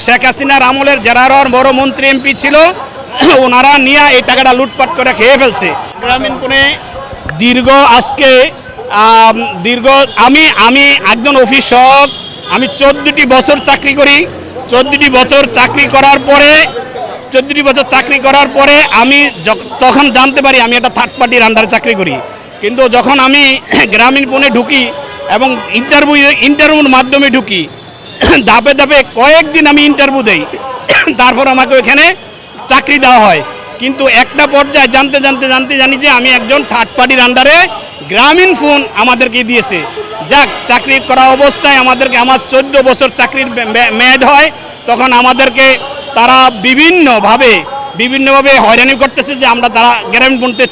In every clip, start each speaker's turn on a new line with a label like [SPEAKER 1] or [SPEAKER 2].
[SPEAKER 1] শেখ হাসিনার আমলের যারা বড় মন্ত্রী এমপি ছিল ওনারা নিয়ে এই টাকাটা লুটপাট করে খেয়ে ফেলছে। গ্রামীণ ফোনে আমি একজন অফিসক, আমি 14টি বছর চাকরি করি। 14টি বছর চাকরি করার পরে আমি তখন জানতে পারি আমি একটা থার্ড পার্টির আন্ডারে চাকরি করি। কিন্তু যখন আমি গ্রামীণ ফোনে ঢুকি এবং ইন্টারভিউর মাধ্যমে ঢুকি, ধাপে ধাপে কয়েকদিন আমি ইন্টারভিউ দেই, তারপর আমাকে ওখানে চাকরি দেওয়া হয়। কিন্তু একটা পর্যায়ে জানি যে আমি একজন থার্ড পার্টির আন্ডারে গ্রামীণ ফোন আমাদেরকে দিয়েছে। যাক, চাকরি করা অবস্থায় আমার 14 বছর চাকরির মেয়াদ হয়, তখন আমাদেরকে তারা বিভিন্নভাবে হয়রানি করতেছে যে আমরা তারা গ্রামীণ ফোনতে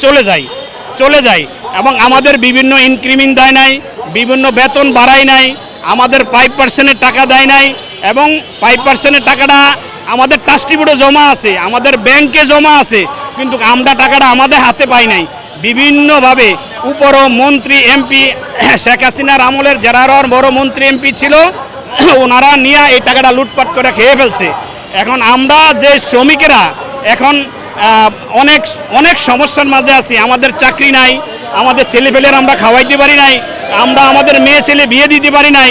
[SPEAKER 1] চলে যাই এবং আমাদের বিভিন্ন ইনক্রিমেন্ট দেয় নাই, বিভিন্ন বেতন বাড়ায় নাই, আমাদের 5% টাকা দেয় নাই এবং 5% টাকাটা আমাদের ট্রাস্টি বোর্ডে জমা আছে, আমাদের ব্যাংকে জমা আছে, কিন্তু আমরা টাকাটা আমাদের হাতে পাই নাই। বিভিন্নভাবে মন্ত্রী এমপি শেখ হাসিনার আমলের যারা বড় মন্ত্রী এমপি ছিল ওনারা নিয়ে এই টাকাটা লুটপাট করে খেয়ে ফেলছে। এখন আমরা যে শ্রমিকেরা এখন অনেক সমস্যার মাঝে আছি। আমাদের চাকরি নাই, আমাদের ছেলেপেলের আমরা খাওয়াইতে পারি নাই, আমরা আমাদের মেয়ে ছেলে বিয়ে দিতে পারি নাই।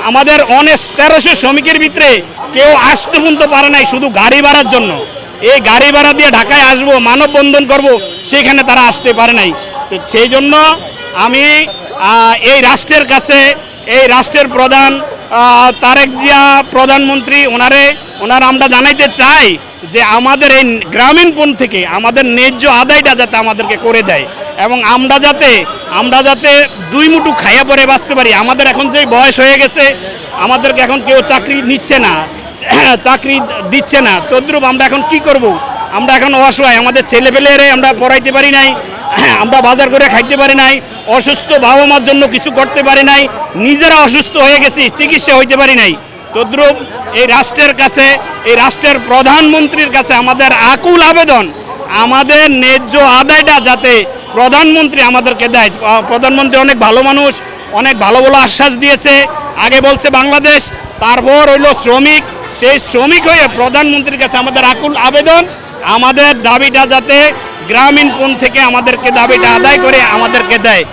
[SPEAKER 1] আমাদের 1300 শ্রমিকের ভিতরে কেউ আসতে পর্যন্ত পারে নাই শুধু গাড়ি ভাড়ার জন্য। এই গাড়ি ভাড়া দিয়ে ঢাকায় আসবো, মানববন্ধন করব, সেখানে তারা আসতে পারে নাই। তো সেই জন্য আমি এই রাষ্ট্রের কাছে, এই রাষ্ট্রের প্রধান তারেক জিয়া প্রধানমন্ত্রী ওনারা আমরা জানাইতে চাই যে আমাদের এই গ্রামীণ ফোন থেকে আমাদের ন্যায্য আদায়টা যাতে আমাদেরকে করে দেয় এবং আমরা যাতে 2 মুঠো খাইয়া পরে বাঁচতে পারি। আমাদের এখন যে বয়স হয়ে গেছে, আমাদেরকে এখন কেউ চাকরি দিচ্ছে না। তদ্রুপ আমরা এখন কি করব? আমরা এখন অসহায়, আমাদের ছেলেপেলেরে আমরা পড়াইতে পারি নাই, আমরা বাজার করে খাইতে পারি নাই, অসুস্থ বাবা মার জন্য কিছু করতে পারি নাই, নিজেরা অসুস্থ হয়ে গেছি, চিকিৎসা হইতে পারি নাই। তদ্রুপ এই রাষ্ট্রের কাছে, এই রাষ্ট্রের প্রধানমন্ত্রীর কাছে আমাদের আকুল আবেদন, আমাদের ন্যায্য আদায়টা যাতে প্রধানমন্ত্রী আমাদেরকে দেয়। প্রধানমন্ত্রী অনেক ভালো মানুষ, অনেক ভালো আশ্বাস দিয়েছে। আগে বলছে বাংলাদেশ, তারপর হইল শ্রমিক। সেই শ্রমিক হয়ে প্রধানমন্ত্রীর কাছে আমাদের আকুল আবেদন, আমাদের দাবিটা যাতে গ্রামীণ ফোন থেকে আমাদেরকে দাবিটা আদায় করে আমাদেরকে দেয়।